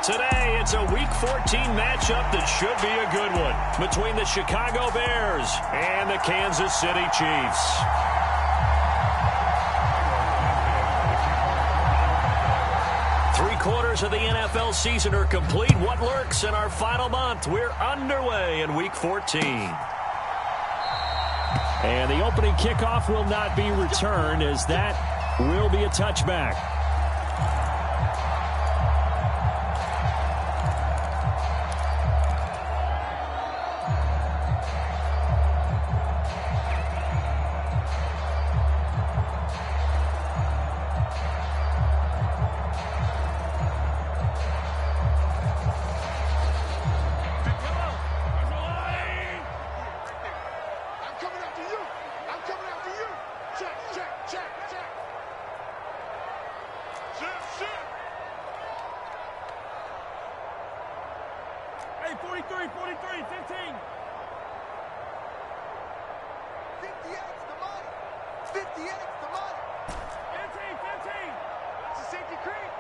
Today, it's a Week 14 matchup that should be a good one between the Chicago Bears and the Kansas City Chiefs. Three-quarters of the NFL season are complete. What lurks in our final month? We're underway in Week 14. And the opening kickoff will not be returned, as that will be a touchback. Hey, 43, 15. 58's the money. 58's the money. 15. It's a safety creek.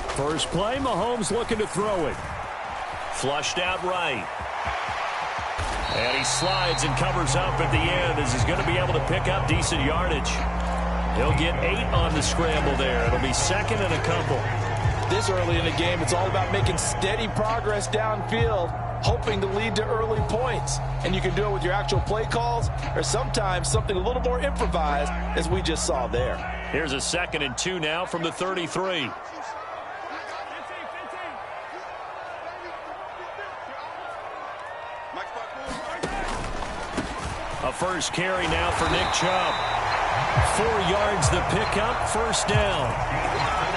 15. First play, Mahomes looking to throw it. Flushed out right. And he slides and covers up at the end as he's going to be able to pick up decent yardage. He'll get 8 on the scramble there. It'll be second and a couple. This early in the game, it's all about making steady progress downfield, hoping to lead to early points. And you can do it with your actual play calls or sometimes something a little more improvised, as we just saw there. Here's a 2nd and 2 now from the 33. A first carry now for Nick Chubb. 4 yards the pickup, first down.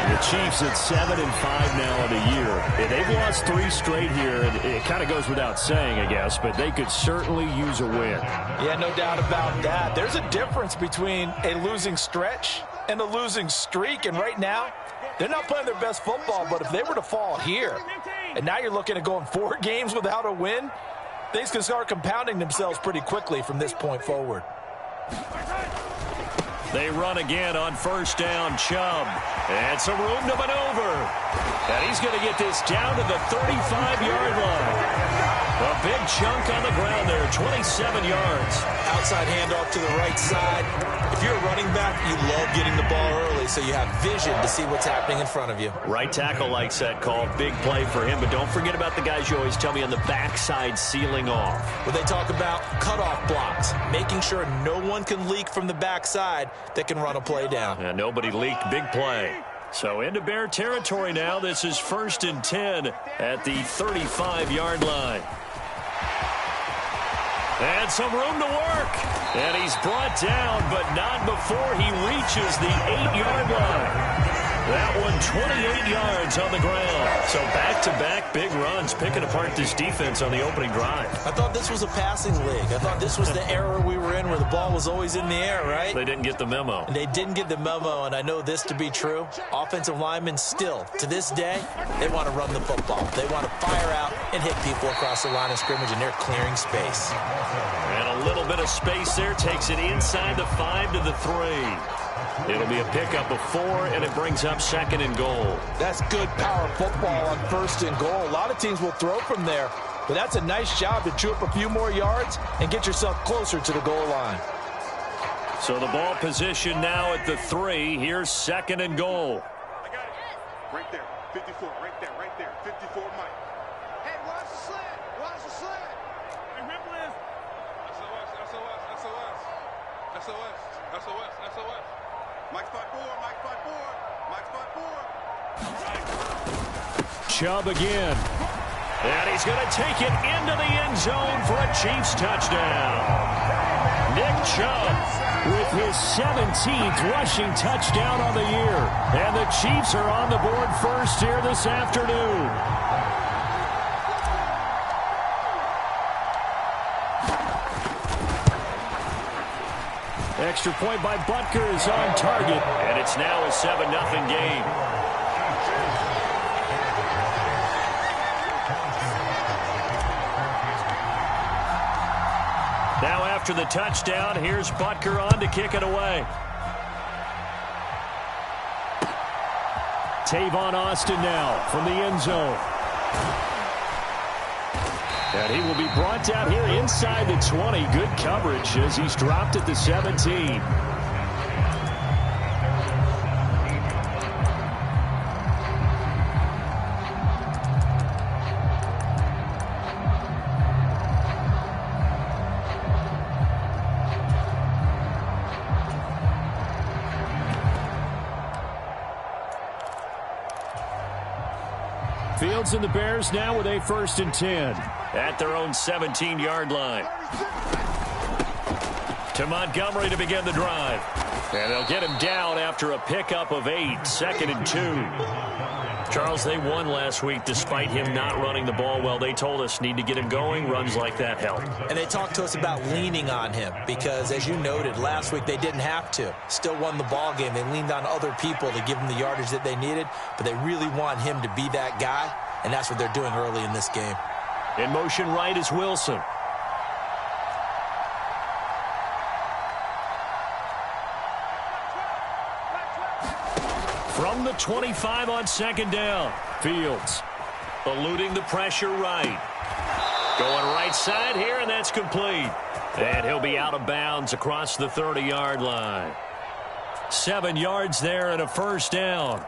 The Chiefs at 7-5 now in the year. And they've lost 3 straight here. And it kind of goes without saying, I guess, but they could certainly use a win. Yeah, no doubt about that. There's a difference between a losing stretch and a losing streak. And right now, they're not playing their best football. But if they were to fall here, and now you're looking at going 4 games without a win, things can start compounding themselves pretty quickly from this point forward. They run again on first down, Chubb. And some room to maneuver. And he's going to get this down to the 35-yard line. A big chunk on the ground there, 27 yards. Outside handoff to the right side. If you're a running back, you love getting the ball early so you have vision to see what's happening in front of you. Right tackle likes that call. Big play for him. But don't forget about the guys you always tell me on the backside sealing off. When they talk about cutoff blocks, making sure no one can leak from the backside that can run a play down. Yeah, nobody leaked. Big play. So into Bear territory now. This is 1st and 10 at the 35-yard line. And some room to work. And he's brought down, but not before he reaches the 8-yard line. That one 28 yards on the ground. So back-to-back big runs, picking apart this defense on the opening drive. I thought this was a passing league. I thought this was the era we were in where the ball was always in the air, right? They didn't get the memo. And they didn't get the memo, and I know this to be true. Offensive linemen still, to this day, they want to run the football. They want to fire out and hit people across the line of scrimmage, and they're clearing space. And a little bit of space there takes it inside the 5 to the 3. It'll be a pickup of 4, and it brings up 2nd and goal. That's good power football on 1st and goal. A lot of teams will throw from there, but that's a nice job to chew up a few more yards and get yourself closer to the goal line. So the ball position now at the 3. Here's 2nd and goal. I got it. Right there. 54. Right there. 54, Mike. Hey, watch the slant. Watch the slant. Hey, ripple is. SOS. Mike spot 4. Chubb again. And he's going to take it into the end zone for a Chiefs touchdown. Nick Chubb with his 17th rushing touchdown on the year. And the Chiefs are on the board first here this afternoon. Extra point by Butker is on target. And it's now a 7-0 game. Now after the touchdown, here's Butker on to kick it away. Tavon Austin now from the end zone. And he will be brought down here inside the 20. Good coverage as he's dropped at the 17. Fields and the Bears now with a 1st and 10 at their own 17-yard line. To Montgomery to begin the drive. And they'll get him down after a pickup of 8, 2nd and 2. Charles, they won last week despite him not running the ball well. They told us need to get him going. Runs like that help. And they talked to us about leaning on him because, as you noted, last week they didn't have to. Still won the ball game. They leaned on other people to give them the yardage that they needed, but they really want him to be that guy, and that's what they're doing early in this game. In motion right is Wilson. From the 25 on 2nd down. Fields eluding the pressure right. Going right side here, and that's complete. And he'll be out of bounds across the 30-yard line. 7 yards there and a 1st down.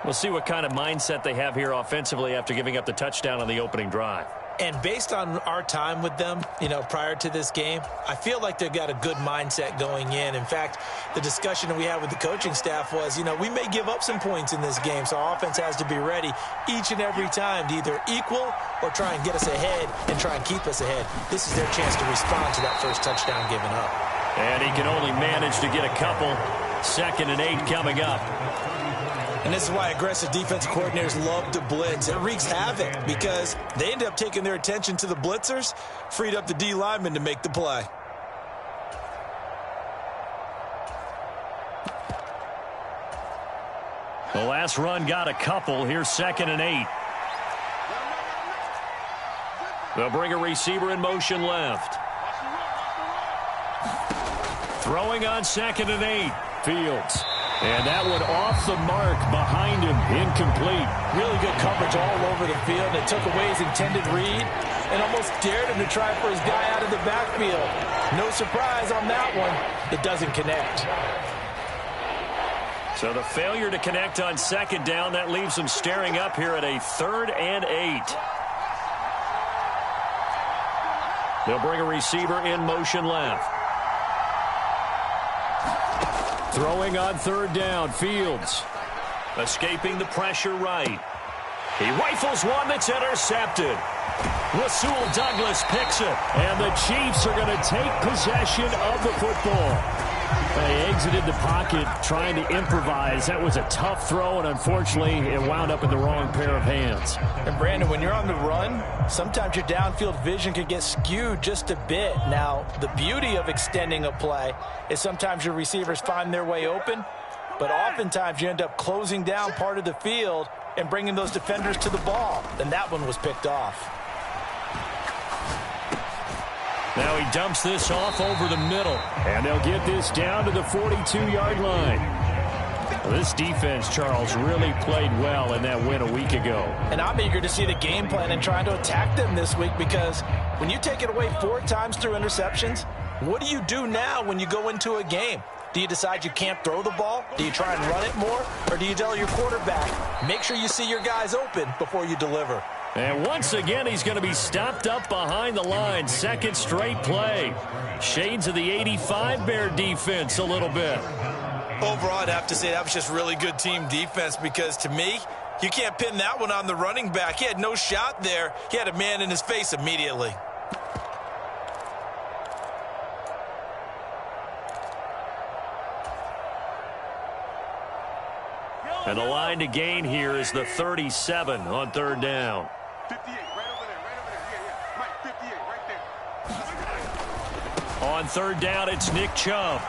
We'll see what kind of mindset they have here offensively after giving up the touchdown on the opening drive. And based on our time with them, prior to this game, I feel like they've got a good mindset going in. In fact, the discussion that we had with the coaching staff was, we may give up some points in this game, so our offense has to be ready each and every time to either equal or try and get us ahead and try and keep us ahead. This is their chance to respond to that first touchdown given up. And he can only manage to get a couple. 2nd and 8 coming up. And this is why aggressive defensive coordinators love to blitz. It wreaks havoc because they end up taking their attention to the blitzers, freed up the D lineman to make the play. The last run got a couple. Here's 2nd and 8. They'll bring a receiver in motion left. Throwing on 2nd and 8. Fields. And that one off the mark behind him. Incomplete. Really good coverage all over the field. It took away his intended read and almost dared him to try for his guy out of the backfield. No surprise on that one. It doesn't connect. So the failure to connect on 2nd down, that leaves him staring up here at a 3rd and 8. They'll bring a receiver in motion left. Throwing on 3rd down, Fields. Escaping the pressure right. He rifles one that's intercepted. Rasul Douglas picks it. And the Chiefs are going to take possession of the football. They exited the pocket trying to improvise. That was a tough throw, and unfortunately, it wound up in the wrong pair of hands. And, Brandon, when you're on the run, sometimes your downfield vision can get skewed just a bit. Now, the beauty of extending a play is sometimes your receivers find their way open, but oftentimes you end up closing down part of the field and bringing those defenders to the ball. And that one was picked off. Now he dumps this off over the middle. And they'll get this down to the 42-yard line. Well, this defense, Charles, really played well in that win a week ago. And I'm eager to see the game plan and trying to attack them this week because when you take it away 4 times through interceptions, what do you do now when you go into a game? Do you decide you can't throw the ball? Do you try and run it more? Or do you tell your quarterback, make sure you see your guys open before you deliver? And once again, he's going to be stopped up behind the line. 2nd straight play. Shades of the 85 Bear defense a little bit. Overall, I'd have to say that was just really good team defense because, to me, you can't pin that one on the running back. He had no shot there. He had a man in his face immediately. And the line to gain here is the 37 on 3rd down. 58, right over there, right over there. Yeah. Mike, 58, right there. On 3rd down, it's Nick Chubb.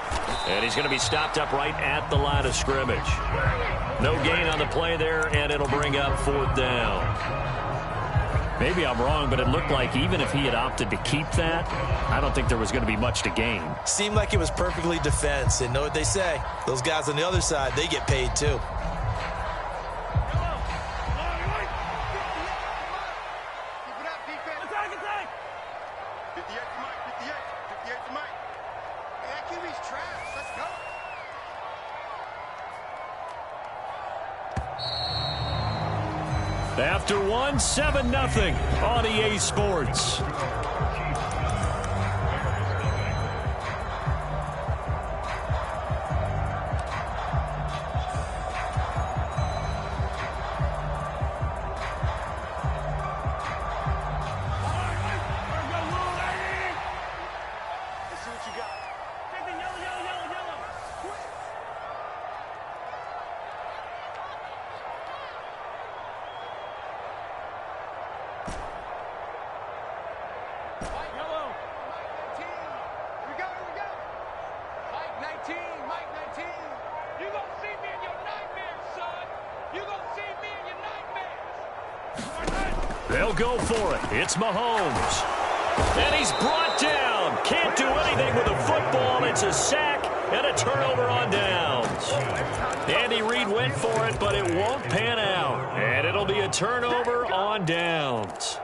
And he's going to be stopped up right at the line of scrimmage. No gain on the play there, and it'll bring up 4th down. Maybe I'm wrong, but it looked like even if he had opted to keep that, I don't think there was going to be much to gain. Seemed like it was perfectly defense. And know what they say? Those guys on the other side, they get paid too. Keep it up, defense. Attack, attack. 58 to Mike, 58. 58 to Mike. Hey, that QB's trash. Let's go. After one, 7-0 on EA Sports. Let's see what you got. Take the yellow, yellow, yellow, yellow. Quick. Yellow. Mike 19. Here we go, here we go. Mike 19, Mike 19. You gonna see me in your nightmares, son. You gonna see me in your nightmares. They'll go for it. It's Mahomes. And he's brought down. Can't do anything with the football. It's a sack and a turnover on downs. Andy Reid went for it, but it won't pan out. And it'll be a turnover on downs.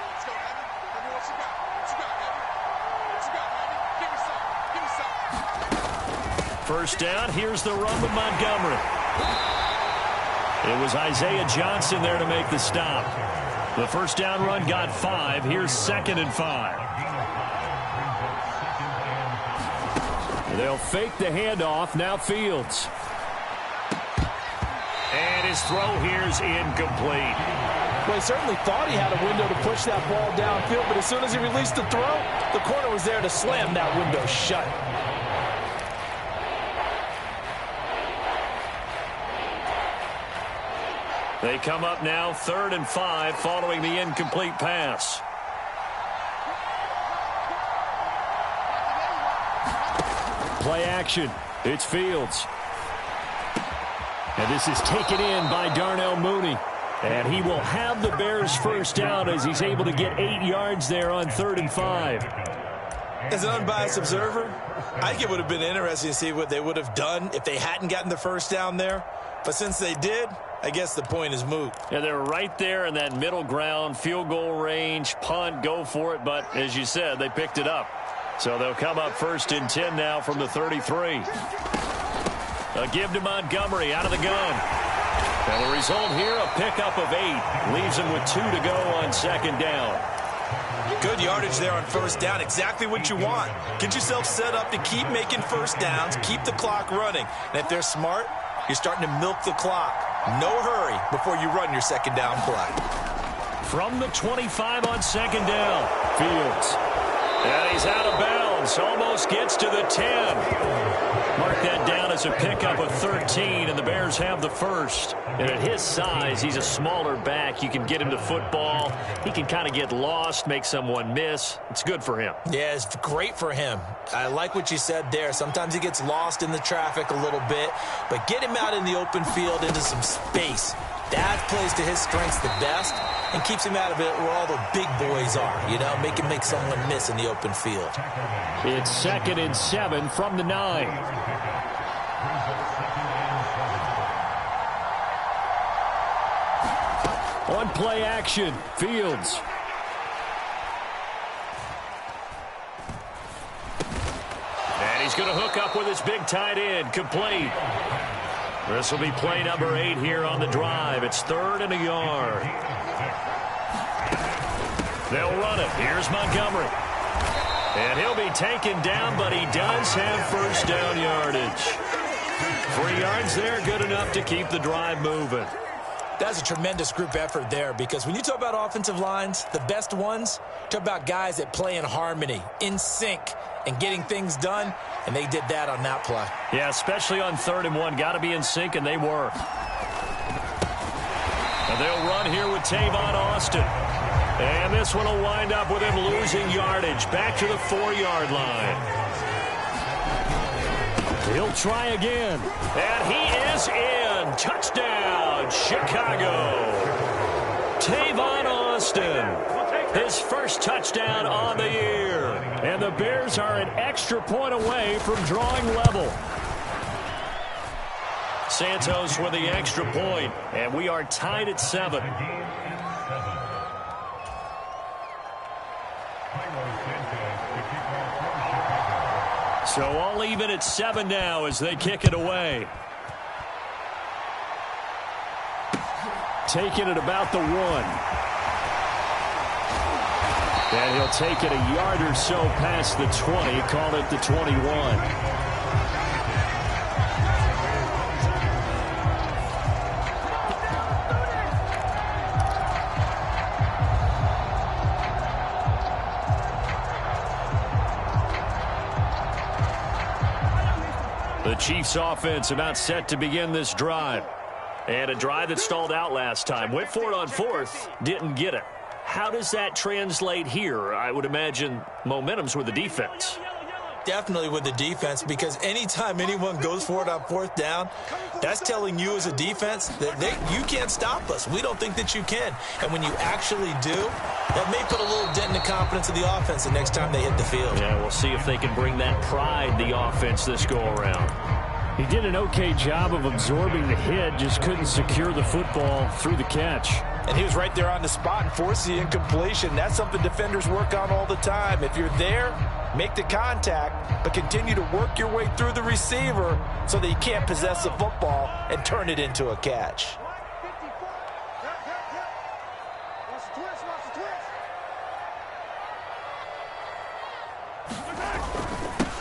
Let's go, Evan. Tell me what you got. What you got, Evan? What you got, Evan? Give me some. Give me some. First down, here's the run with Montgomery. It was Isaiah Johnson there to make the stop. The first down run got 5. Here's 2nd and 5. They'll fake the handoff. Now Fields. And his throw here's incomplete. Well, he certainly thought he had a window to push that ball downfield, but as soon as he released the throw, the corner was there to slam that window shut. They come up now 3rd and 5 following the incomplete pass. Play action. It's Fields. And this is taken in by Darnell Mooney. And he will have the Bears first down as he's able to get 8 yards there on 3rd and 5. As an unbiased observer, I think it would have been interesting to see what they would have done if they hadn't gotten the first down there. But since they did, I guess the point is moot. Yeah, they're right there in that middle ground, field goal range, punt, go for it. But as you said, they picked it up. So they'll come up 1st and 10 now from the 33. A give to Montgomery out of the gun. And the result here, a pickup of 8. Leaves him with 2 to go on 2nd down. Good yardage there on first down. Exactly what you want. Get yourself set up to keep making first downs, keep the clock running. And if they're smart, you're starting to milk the clock. No hurry before you run your 2nd down play. From the 25 on 2nd down, Fields. And he's out of bounds. Almost gets to the 10. Mark that down as a pickup of 13, and the Bears have the first. And at his size, he's a smaller back. You can get him to football. He can kind of get lost, make someone miss. It's good for him. Yeah, it's great for him. I like what you said there. Sometimes he gets lost in the traffic a little bit, but get him out in the open field into some space. That plays to his strengths the best and keeps him out of it where all the big boys are, you know, make him make someone miss in the open field. It's 2nd and 7 from the 9. On play action, Fields. And he's going to hook up with his big tight end, complete. This will be play number 8 here on the drive. It's 3rd and a yard. They'll run it. Here's Montgomery. And he'll be taken down, but he does have first down yardage. 3 yards there, good enough to keep the drive moving. That's a tremendous group effort there, because when you talk about offensive lines, the best ones, talk about guys that play in harmony, in sync, and getting things done, and they did that on that play. Yeah, especially on 3rd and 1. Got to be in sync, and they were. And they'll run here with Tavon Austin. And this one will wind up with him losing yardage. Back to the 4-yard line. He'll try again. And he is in. Touchdown, Chicago. Tavon Austin. his first touchdown on the year. And the Bears are an extra point away from drawing level. Santos with the extra point, and we are tied at 7. So all even at 7 now as they kick it away. Taking it about the 1. And he'll take it a yard or so past the 20, call it the 21. The Chiefs offense about set to begin this drive. And a drive that stalled out last time. Went for it on 4th, didn't get it. How does that translate here? I would imagine momentum's with the defense. Definitely with the defense, because anytime anyone goes for it on 4th down, that's telling you as a defense that you can't stop us. We don't think that you can. And when you actually do, that may put a little dent in the confidence of the offense the next time they hit the field. Yeah, we'll see if they can bring that pride, the offense, this go-around. He did an okay job of absorbing the hit, just couldn't secure the football through the catch. And he was right there on the spot and forced the incompletion. That's something defenders work on all the time. If you're there, make the contact, but continue to work your way through the receiver so that you can't possess the football and turn it into a catch.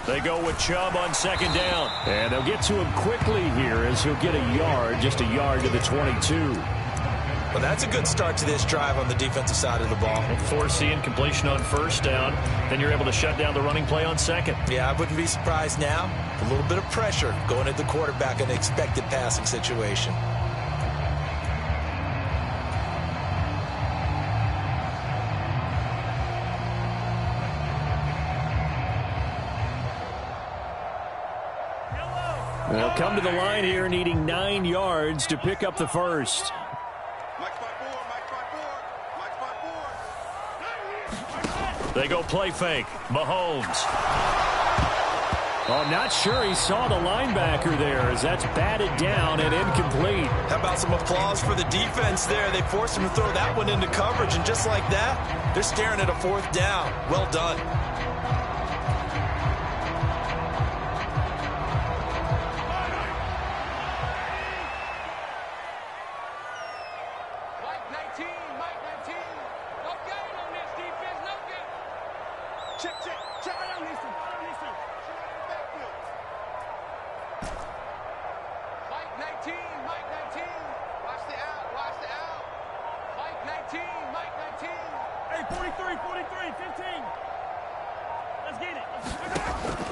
They go with Chubb on 2nd down. And they'll get to him quickly here as he'll get a yard, just a yard to the 22. Well, that's a good start to this drive on the defensive side of the ball. Force the incompletion on 1st down. Then you're able to shut down the running play on 2nd. Yeah, I wouldn't be surprised now. A little bit of pressure going at the quarterback in an expected passing situation. They'll come to the line here needing 9 yards to pick up the first. They go play fake. Mahomes. Oh, I'm not sure he saw the linebacker there as that's batted down and incomplete. How about some applause for the defense there? They forced him to throw that one into coverage, and just like that, they're staring at a 4th down. Well done.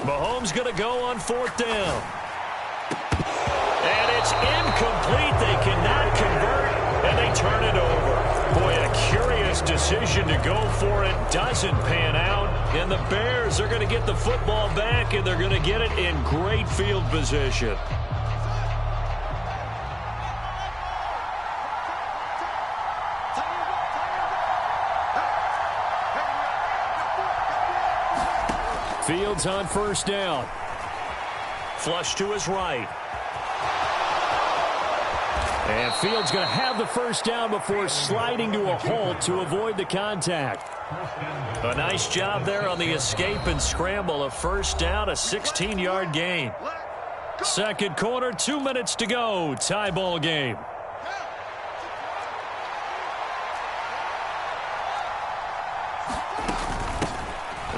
Mahomes going to go on 4th down. And it's incomplete. They cannot convert, and they turn it over. Boy, a curious decision to go for it. Doesn't pan out. And the Bears are going to get the football back, and they're going to get it in great field position. Fields on 1st down. Flush to his right. And Fields going to have the 1st down before sliding to a halt to avoid the contact. A nice job there on the escape and scramble. A 1st down, a 16-yard gain. 2nd quarter, 2 minutes to go. Tie ball game.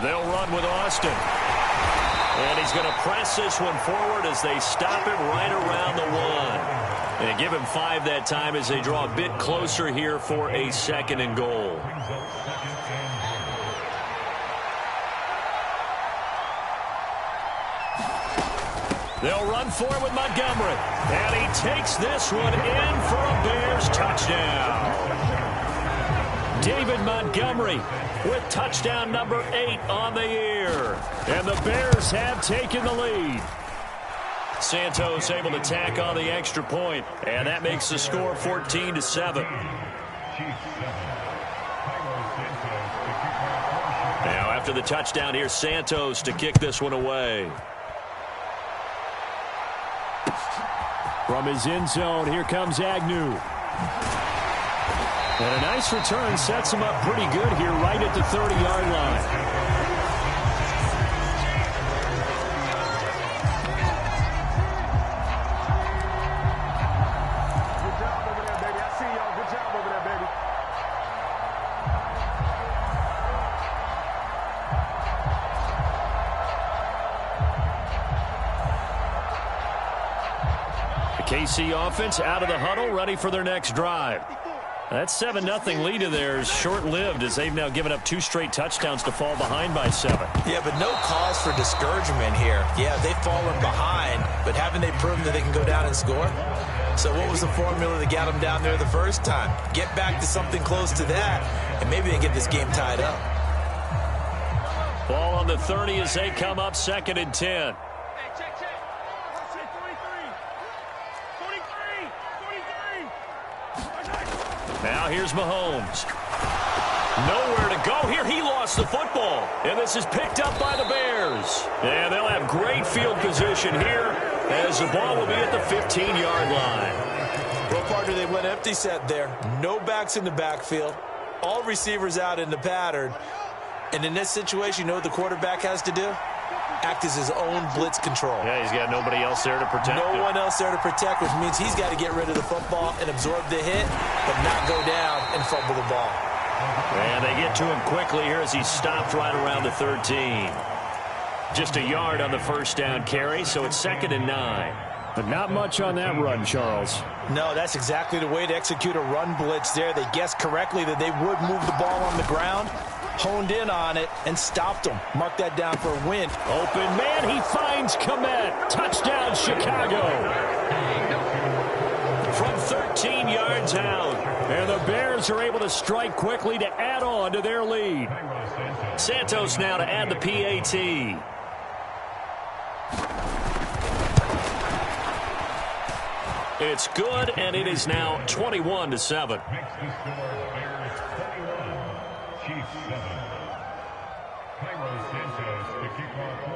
They'll run with Austin. And he's going to press this one forward as they stop him right around the 1. And give him 5 that time as they draw a bit closer here for a 2nd and goal. They'll run for it with Montgomery. And he takes this one in for a Bears touchdown. David Montgomery with touchdown number 8 on the year. And the Bears have taken the lead. Santos able to tack on the extra point, and that makes the score 14-7. after the touchdown, here's Santos to kick this one away. From his end zone, here comes Agnew. And a nice return sets him up pretty good here right at the 30-yard line. KC offense out of the huddle, ready for their next drive. That 7-0 lead of theirs short-lived as they've now given up 2 straight touchdowns to fall behind by 7. Yeah, but no cause for discouragement here. Yeah, they've fallen behind, but haven't they proven that they can go down and score? So what was the formula that got them down there the first time? Get back to something close to that, and maybe they get this game tied up. Ball on the 30 as they come up 2nd and 10. Now here's Mahomes. Nowhere to go here. He lost the football. And this is picked up by the Bears. And they'll have great field position here as the ball will be at the 15-yard line. Well, partner, they went empty set there. No backs in the backfield. All receivers out in the pattern. And in this situation, you know what the quarterback has to do? Act as his own blitz control. Yeah, he's got nobody else there to protect him. No one else there to protect, which means he's got to get rid of the football and absorb the hit, but not go down and fumble the ball. And they get to him quickly here as he stopped right around the 13. Just a yard on the first down carry, so it's 2nd and 9. But not much on that run, Charles. No, that's exactly the way to execute a run blitz there. They guessed correctly that they would move the ball on the ground, honed in on it, and stopped them. Mark that down for a win. Open man, he finds Kmet. Touchdown, Chicago. From 13 yards out. And the Bears are able to strike quickly to add on to their lead. Santos now to add the PAT. It's good, and it is now 21-7.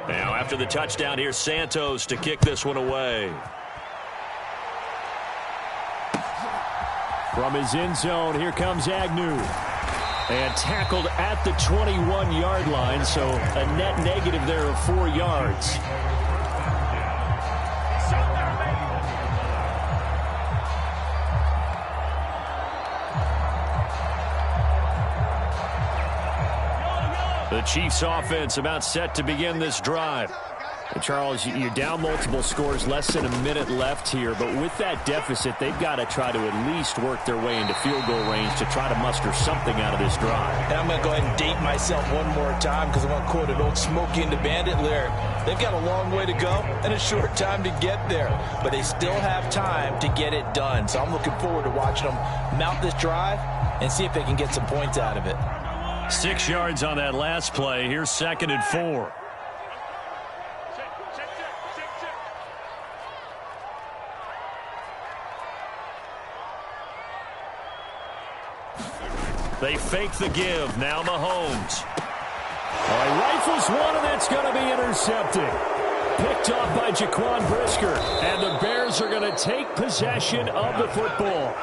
Now after the touchdown, here's Santos to kick this one away. From his end zone, here comes Agnew. And tackled at the 21-yard line, so a net negative there of 4 yards. The Chiefs offense about set to begin this drive. And Charles, you're down multiple scores, less than a minute left here, but with that deficit, they've got to try to at least work their way into field goal range to try to muster something out of this drive. And I'm going to go ahead and date myself one more time because I want to quote an old Smokey and the Bandit lyric. They've got a long way to go and a short time to get there, but they still have time to get it done. So I'm looking forward to watching them mount this drive and see if they can get some points out of it. 6 yards on that last play. Here's 2nd and 4. They fake the give. Now Mahomes. He rifles one, and that's going to be intercepted. Picked off by Jaquan Brisker. And the Bears are going to take possession of the football.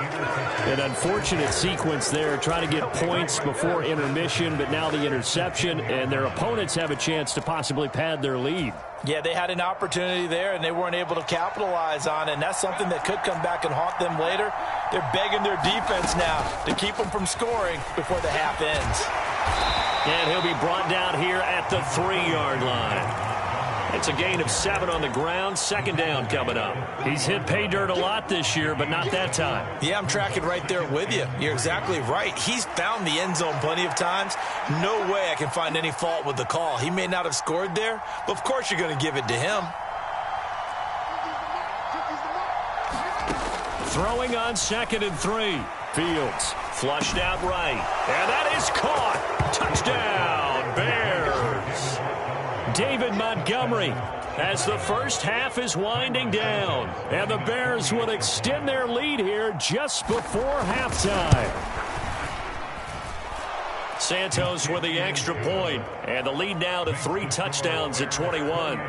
An unfortunate sequence there, trying to get points before intermission, but now the interception, and their opponents have a chance to possibly pad their lead. Yeah, they had an opportunity there, and they weren't able to capitalize on it, and that's something that could come back and haunt them later. They're begging their defense now to keep them from scoring before the half ends. And he'll be brought down here at the 3-yard line. It's a gain of 7 on the ground. 2nd down coming up. He's hit pay dirt a lot this year, but not that time. Yeah, I'm tracking right there with you. You're exactly right. He's found the end zone plenty of times. No way I can find any fault with the call. He may not have scored there, but of course you're going to give it to him. Throwing on 2nd and 3. Fields flushed out right. And that is caught. Touchdown, Bears. David Montgomery as the first half is winding down. And the Bears will extend their lead here just before halftime. Santos with the extra point, and the lead now to 3 touchdowns at 21.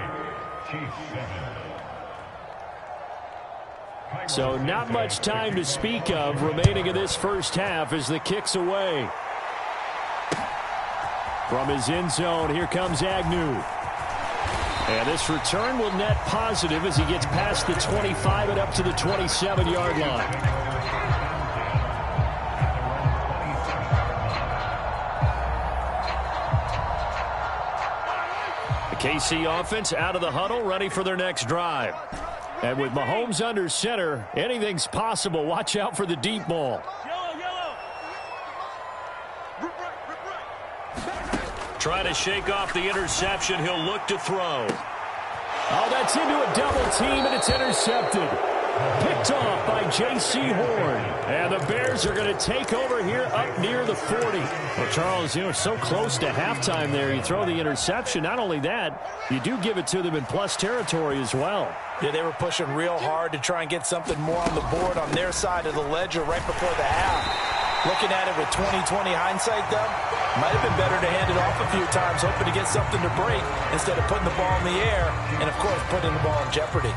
So not much time to speak of remaining in this first half as the kick's away. From his end zone, here comes Agnew. And this return will net positive as he gets past the 25 and up to the 27-yard line. The KC offense out of the huddle, ready for their next drive. And with Mahomes under center, anything's possible. Watch out for the deep ball. Trying to shake off the interception. He'll look to throw. Oh, that's into a double team, and it's intercepted. Picked off by J.C. Horn. And the Bears are going to take over here up near the 40. Well, Charles, so close to halftime there. You throw the interception. Not only that, you do give it to them in plus territory as well. Yeah, they were pushing real hard to try and get something more on the board on their side of the ledger right before the half. Looking at it with 20/20 hindsight, though, might have been better to hand it off a few times, hoping to get something to break instead of putting the ball in the air and, of course, putting the ball in jeopardy.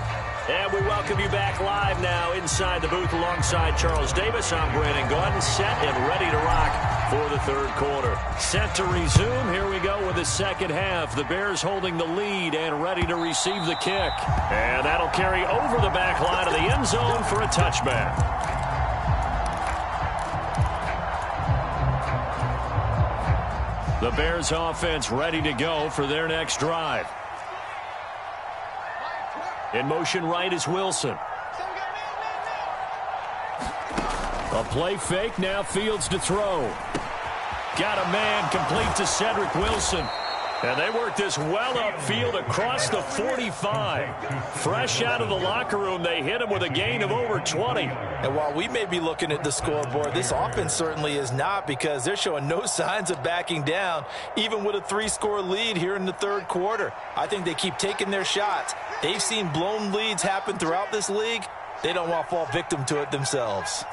And we welcome you back live now inside the booth alongside Charles Davis. I'm Brandon Gaudin, set and ready to rock for the third quarter. Set to resume. Here we go with the second half. The Bears holding the lead and ready to receive the kick. And that'll carry over the back line of the end zone for a touchback. The Bears offense ready to go for their next drive. In motion right is Wilson. A play fake, now Fields to throw. Got a man complete to Cedric Wilson. And they work this well upfield across the 45. Fresh out of the locker room, they hit him with a gain of over 20. And while we may be looking at the scoreboard, this offense certainly is not, because they're showing no signs of backing down, even with a 3-score lead here in the third quarter. I think they keep taking their shots. They've seen blown leads happen throughout this league. They don't want to fall victim to it themselves.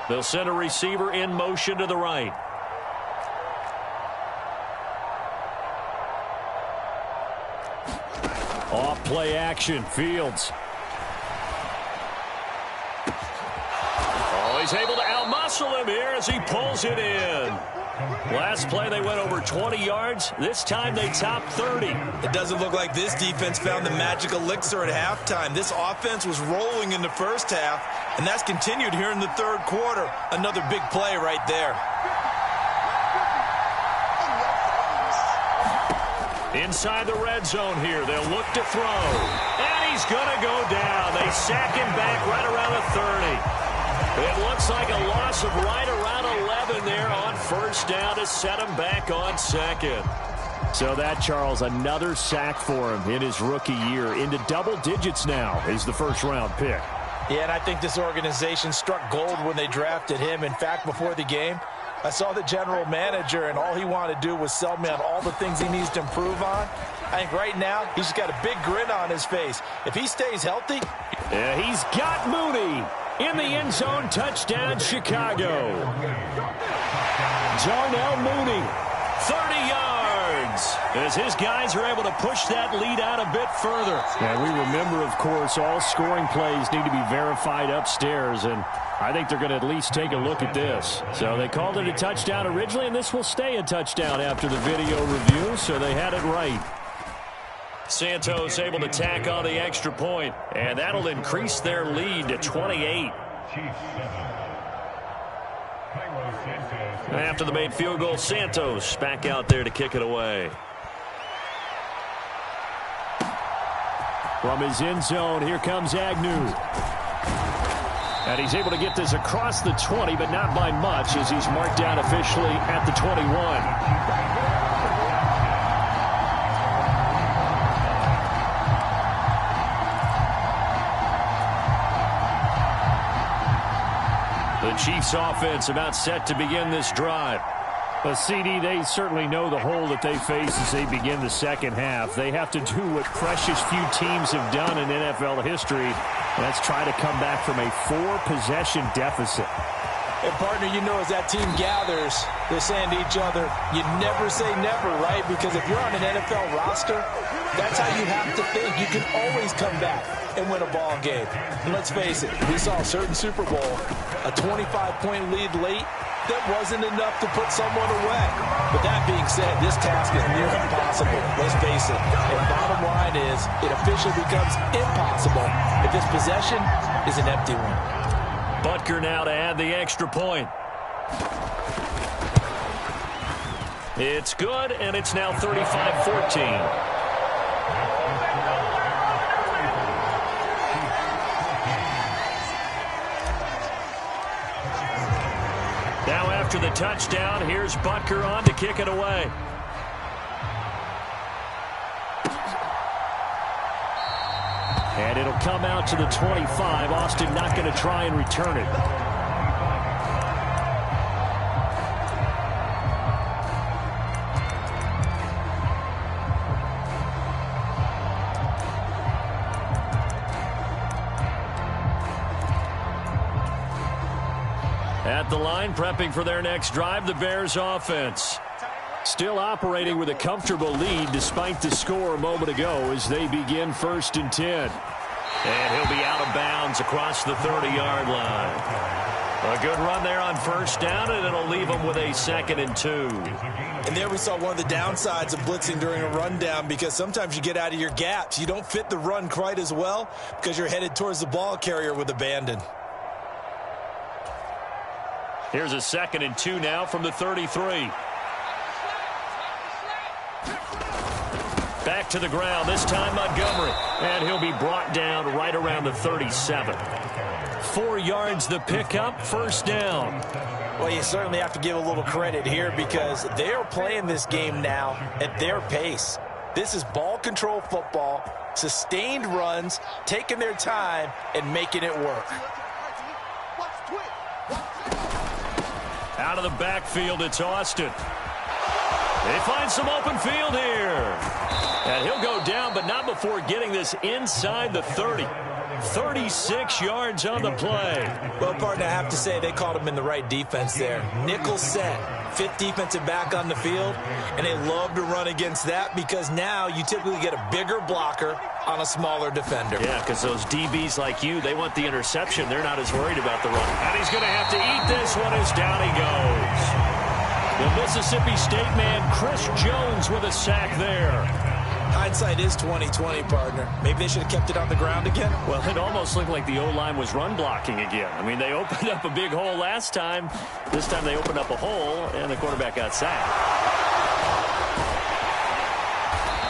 They'll send a receiver in motion to the right. Off play action, Fields. Oh, he's able to outmuscle him here as he pulls it in. Last play they went over 20 yards. This time they topped 30. It doesn't look like this defense found the magic elixir at halftime. This offense was rolling in the first half, and that's continued here in the third quarter. Another big play right there. Inside the red zone here, they'll look to throw. And he's going to go down. They sack him back right around the 30. It looks like a loss of right around 11 there on first down to set him back on second. So that, Charles, another sack for him in his rookie year. Into double digits now is the first-round pick. Yeah, and I think this organization struck gold when they drafted him. In fact, before the game, I saw the general manager, and all he wanted to do was sell me on all the things he needs to improve on. I think right now, he's just got a big grin on his face. If he stays healthy. Yeah, he's got Mooney. In the end zone, touchdown, Chicago. Darnell Mooney, 30 yards, as his guys are able to push that lead out a bit further. And we remember, of course, all scoring plays need to be verified upstairs, and I think they're going to at least take a look at this. So they called it a touchdown originally, and this will stay a touchdown after the video review, so they had it right. Santos able to tack on the extra point, and that'll increase their lead to 28. After the made field goal, Santos back out there to kick it away. From his end zone, here comes Agnew. And he's able to get this across the 20, but not by much, as he's marked down officially at the 21. The Chiefs offense about set to begin this drive. But CD, they certainly know the hole that they face as they begin the second half. They have to do what precious few teams have done in NFL history. Let's try to come back from a 4-possession deficit. And, partner, you know as that team gathers, they're saying to each other, you never say never, right? Because if you're on an NFL roster, that's how you have to think. You can always come back and win a ball game. And let's face it, we saw a certain Super Bowl, a 25-point lead late, that wasn't enough to put someone away. But that being said, this task is near impossible. Let's face it. And bottom line is, it officially becomes impossible if this possession is an empty one. Butker now to add the extra point. It's good, and it's now 35-14. Now after the touchdown, here's Butker on to kick it away. And it'll come out to the 25. Austin not going to try and return it. At the line, prepping for their next drive, the Bears offense. Still operating with a comfortable lead despite the score a moment ago as they begin 1st and 10. And he'll be out of bounds across the 30-yard line. A good run there on 1st down, and it'll leave them with a 2nd and 2. And there we saw one of the downsides of blitzing during a rundown, because sometimes you get out of your gaps. You don't fit the run quite as well because you're headed towards the ball carrier with abandon. Here's a 2nd and 2 now from the 33. Back to the ground, this time Montgomery. And he'll be brought down right around the 37. 4 yards the pickup, 1st down. Well, you certainly have to give a little credit here because they're playing this game now at their pace. This is ball control football, sustained runs, taking their time and making it work. Out of the backfield, it's Austin. They find some open field here. And he'll go down, but not before getting this inside the 30. 36 yards on the play. Well, partner, I have to say they caught him in the right defense there. Nickel set, 5th defensive back on the field, and they love to run against that because now you typically get a bigger blocker on a smaller defender. Yeah, because those DBs like you, they want the interception. They're not as worried about the run. And he's going to have to eat this one as down he goes. The Mississippi State man, Chris Jones, with a sack there. Hindsight is 20/20, partner. Maybe they should have kept it on the ground again. Well, it almost looked like the O-line was run blocking again. I mean, they opened up a big hole last time. This time they opened up a hole, and the quarterback got sacked.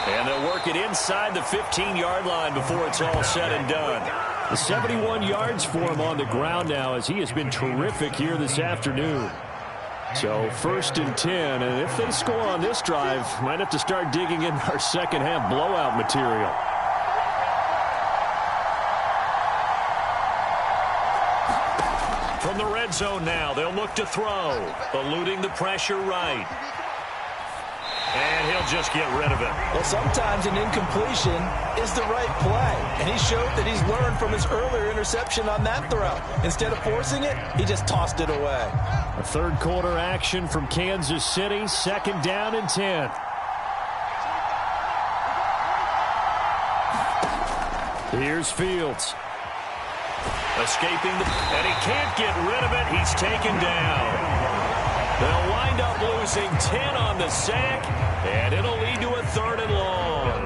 And they'll work it inside the 15-yard line before it's all said and done. The 71 yards for him on the ground now as he has been terrific here this afternoon. So 1st and 10, and if they score on this drive, might have to start digging in our second half blowout material. From the red zone now, they'll look to throw, eluding the pressure right. And he'll just get rid of it. Well, sometimes an incompletion is the right play. And he showed that he's learned from his earlier interception on that throw. Instead of forcing it, he just tossed it away. A 3rd quarter action from Kansas City. 2nd down and 10. Here's Fields. Escaping and he can't get rid of it. He's taken down. They'll wind up losing 10 on the sack, and it'll lead to a 3rd and long.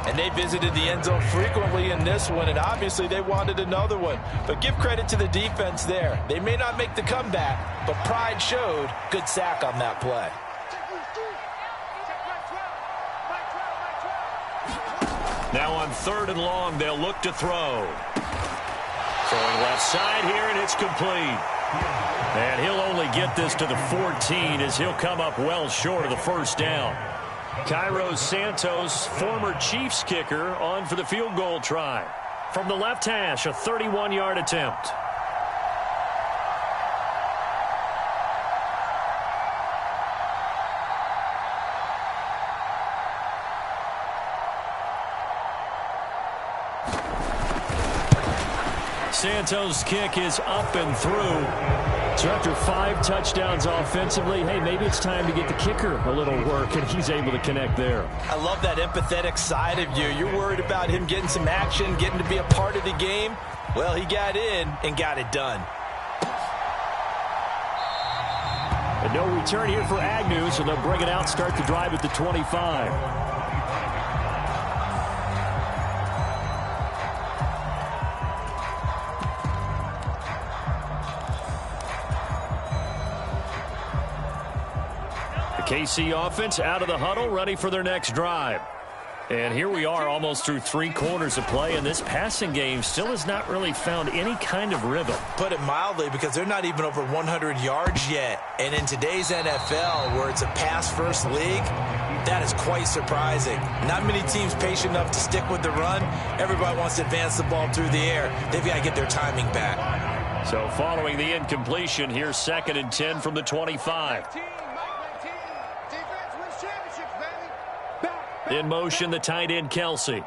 And they visited the end zone frequently in this one, and obviously they wanted another one. But give credit to the defense there. They may not make the comeback, but pride showed. Good sack on that play. Now on 3rd and long, they'll look to throw. Throwing left side here, and it's complete. And he'll only get this to the 14 as he'll come up well short of the 1st down. Cairo Santos, former Chiefs kicker, on for the field goal try. From the left hash, a 31-yard attempt. Santos' kick is up and through. So after 5 touchdowns offensively, hey, maybe it's time to get the kicker a little work, and he's able to connect there. I love that empathetic side of you. You're worried about him getting some action, getting to be a part of the game. Well, he got in and got it done. And no return here for Agnew, so they'll bring it out, start the drive at the 25. KC offense out of the huddle, ready for their next drive. And here we are almost through 3 quarters of play, and this passing game still has not really found any kind of rhythm. Put it mildly, because they're not even over 100 yards yet. And in today's NFL, where it's a pass-first league, that is quite surprising. Not many teams patient enough to stick with the run. Everybody wants to advance the ball through the air. They've got to get their timing back. So following the incompletion, here's 2nd and 10 from the 25. In motion, the tight end, Kelsey.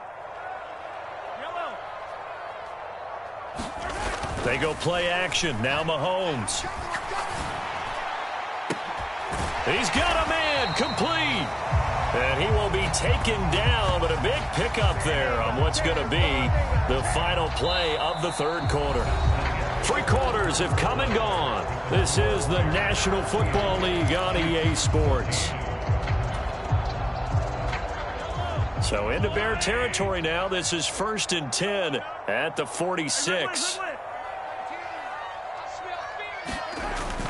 They go play action. Now Mahomes. He's got a man, complete. And he will be taken down, but a big pickup there on what's going to be the final play of the 3rd quarter. 3 quarters have come and gone. This is the National Football League on EA Sports. So into Bear territory now. This is 1st and 10 at the 46.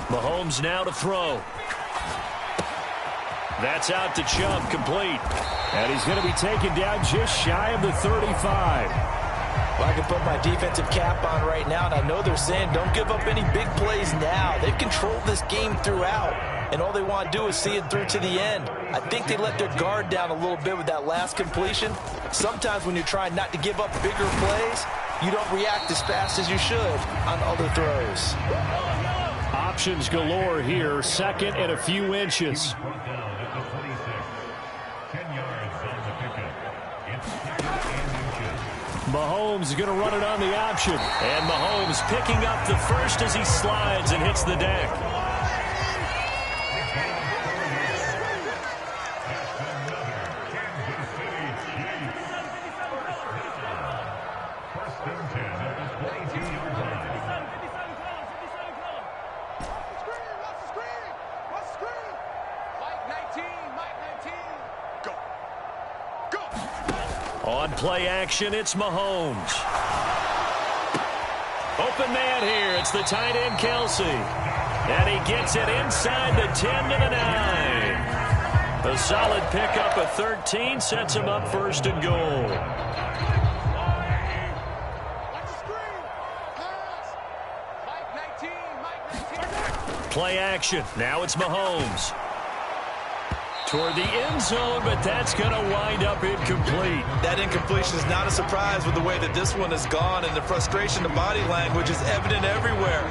Mahomes now to throw. That's out to Chubb, complete. And he's going to be taken down just shy of the 35. Well, I can put my defensive cap on right now, and I know they're saying don't give up any big plays now. They've controlled this game throughout, and all they want to do is see it through to the end. I think they let their guard down a little bit with that last completion. Sometimes when you're trying not to give up bigger plays, you don't react as fast as you should on other throws. Options galore here, 2nd and a few inches. Mahomes is going to run it on the option. And Mahomes picking up the first as he slides and hits the deck. On play action, it's Mahomes. Open man here. It's the tight end, Kelsey. And he gets it inside the 10 to the 9. A solid pickup of 13 sets him up 1st and goal. Play action. Now it's Mahomes. Toward the end zone, but that's going to wind up incomplete. That incompletion is not a surprise with the way that this one has gone, and the frustration, the body language is evident everywhere.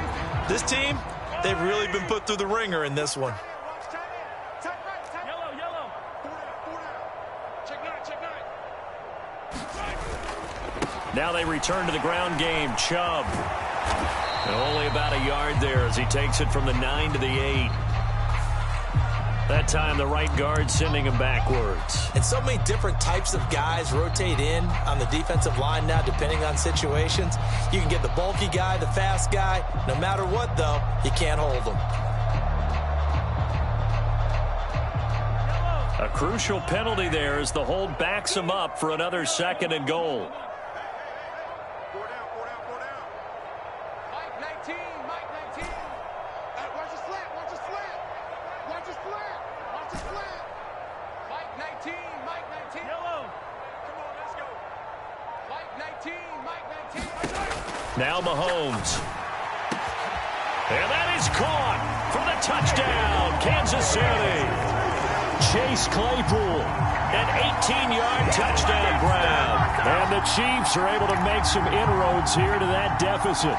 This team, they've really been put through the ringer in this one. Now they return to the ground game. Chubb. And only about a yard there as he takes it from the 9 to the 8. That time, the right guard sending him backwards. And so many different types of guys rotate in on the defensive line now, depending on situations. You can get the bulky guy, the fast guy. No matter what, though, you can't hold them. A crucial penalty there as the hold backs him up for another 2nd and goal. Now Mahomes. And that is caught for the touchdown, Kansas City. Chase Claypool, an 18-yard touchdown grab. And the Chiefs are able to make some inroads here to that deficit.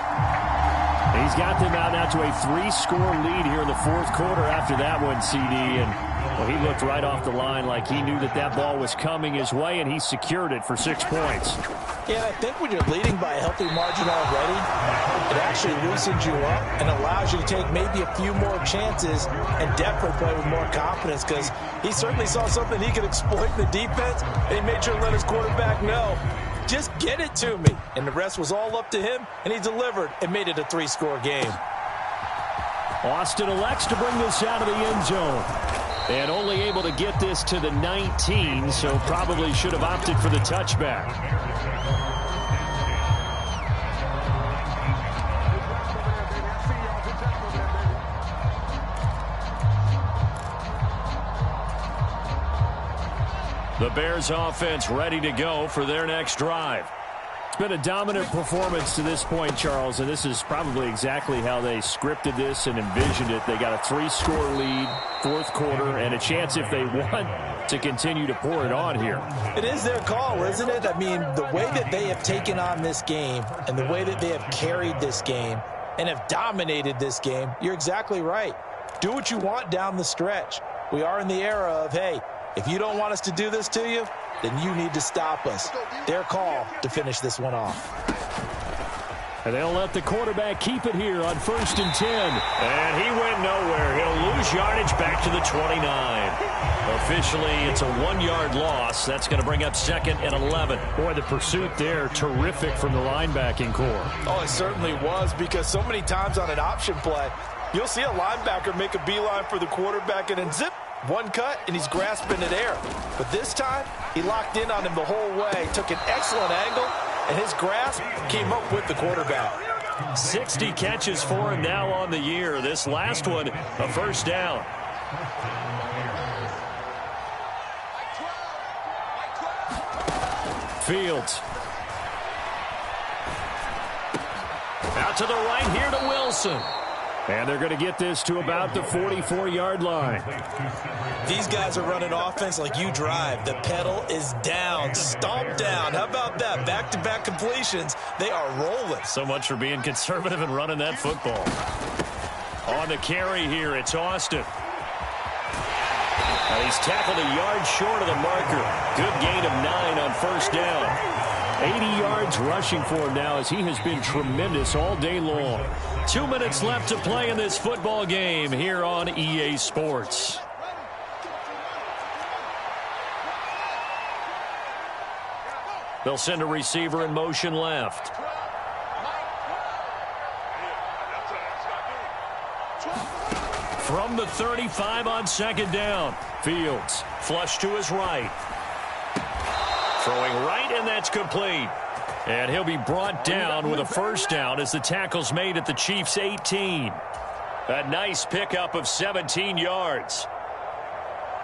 He's got them out now to a 3-score lead here in the fourth quarter after that one, CD. And well, he looked right off the line like he knew that that ball was coming his way, and he secured it for 6 points. Yeah, I think when you're leading by a healthy margin already, it actually loosens you up and allows you to take maybe a few more chances and definitely play with more confidence, because he certainly saw something he could exploit in the defense, and he made sure to let his quarterback know, just get it to me. And the rest was all up to him, and he delivered and made it a 3-score game. Austin elects to bring this out of the end zone. And only able to get this to the 19, so probably should have opted for the touchback. The Bears offense ready to go for their next drive. It's been a dominant performance to this point, Charles, and this is probably exactly how they scripted this and envisioned it. They got a 3-score lead, fourth quarter, and a chance, if they want, to continue to pour it on here. It is their call, isn't it? I mean, the way that they have taken on this game and the way that they have carried this game and have dominated this game, you're exactly right. Do what you want down the stretch. We are in the era of, hey, if you don't want us to do this to you, then you need to stop us. Their call to finish this one off. And they'll let the quarterback keep it here on 1st and 10. And he went nowhere. He'll lose yardage back to the 29. Officially, it's a 1-yard loss. That's going to bring up 2nd and 11. Boy, the pursuit there, terrific from the linebacking core. Oh, it certainly was, because so many times on an option play, you'll see a linebacker make a beeline for the quarterback and then zip. One cut, and he's grasping at air. But this time, he locked in on him the whole way, took an excellent angle, and his grasp came up with the quarterback. 60 catches for him now on the year. This last one, a first down. Fields. Out to the right here to Wilson. And they're going to get this to about the 44-yard line. These guys are running offense like you drive. The pedal is down, stomp down. How about that? Back-to-back completions. They are rolling. So much for being conservative and running that football. On the carry here, it's Austin. And he's tackled a yard short of the marker. Good gain of 9 on first down. 80 yards rushing for him now, as he has been tremendous all day long. 2 minutes left to play in this football game here on EA Sports. They'll send a receiver in motion left. From the 35 on 2nd down. Fields flush to his right. Throwing right, and that's complete. And he'll be brought down with a first down as the tackle's made at the Chiefs' 18. A nice pickup of 17 yards.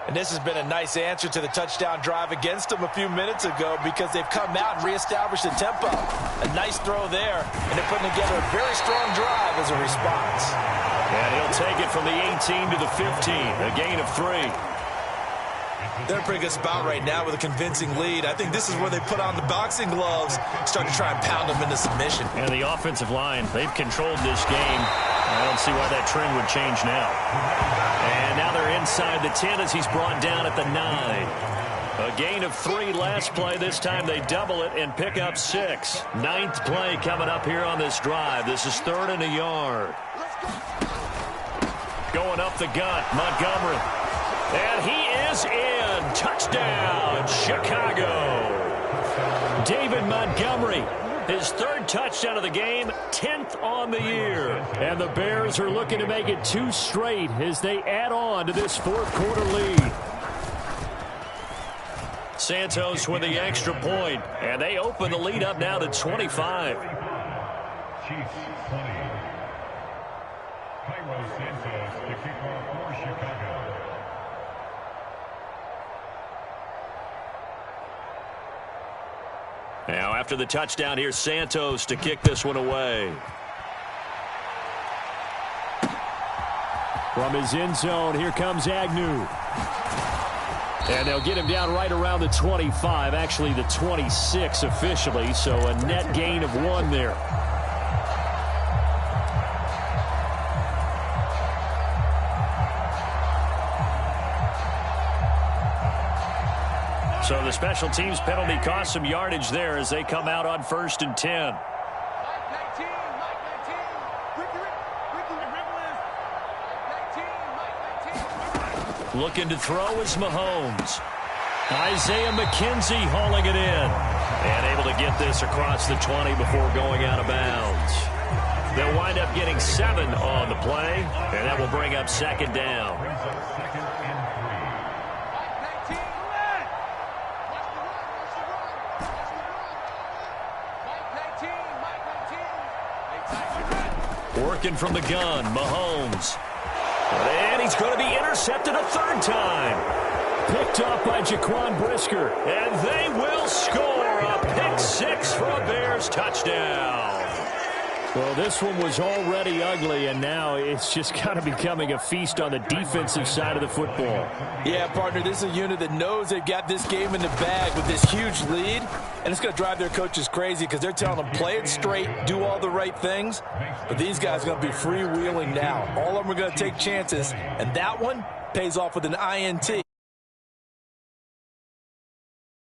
And this has been a nice answer to the touchdown drive against them a few minutes ago, because they've come out and reestablished the tempo. A nice throw there, and they're putting together a very strong drive as a response. And he'll take it from the 18 to the 15, a gain of 3. They're in a pretty good spot right now with a convincing lead. I think this is where they put on the boxing gloves, start to try and pound them into submission. And the offensive line, they've controlled this game. I don't see why that trend would change now. And now they're inside the 10 as he's brought down at the 9. A gain of 3 last play. This time they double it and pick up 6. 9th play coming up here on this drive. This is 3rd and a yard. Going up the gut, Montgomery. And he is in. Touchdown, Chicago. David Montgomery, his 3rd touchdown of the game, 10th on the year. And the Bears are looking to make it 2 straight as they add on to this 4th quarter lead. Santos with the extra point, and they open the lead up now to 25. Chiefs 20. Cairo Santos, the kicker for Chicago. Now after the touchdown, here's Santos to kick this one away. From his end zone, here comes Agnew. And they'll get him down right around the 25, actually the 26 officially, so a net gain of 1 there. So the special teams penalty cost some yardage there as they come out on 1st and 10. Looking to throw is Mahomes. Isaiah McKenzie hauling it in. And able to get this across the 20 before going out of bounds. They'll wind up getting 7 on the play, and that will bring up 2nd down. Working from the gun, Mahomes. And he's going to be intercepted a 3rd time. Picked off by Jaquan Brisker. And they will score a pick 6 for a Bears touchdown. Well, this one was already ugly, and now it's just kind of becoming a feast on the defensive side of the football. Yeah, partner, this is a unit that knows they've got this game in the bag with this huge lead, and it's going to drive their coaches crazy because they're telling them play it straight, do all the right things, but these guys are going to be freewheeling now. All of them are going to take chances, and that one pays off with an INT.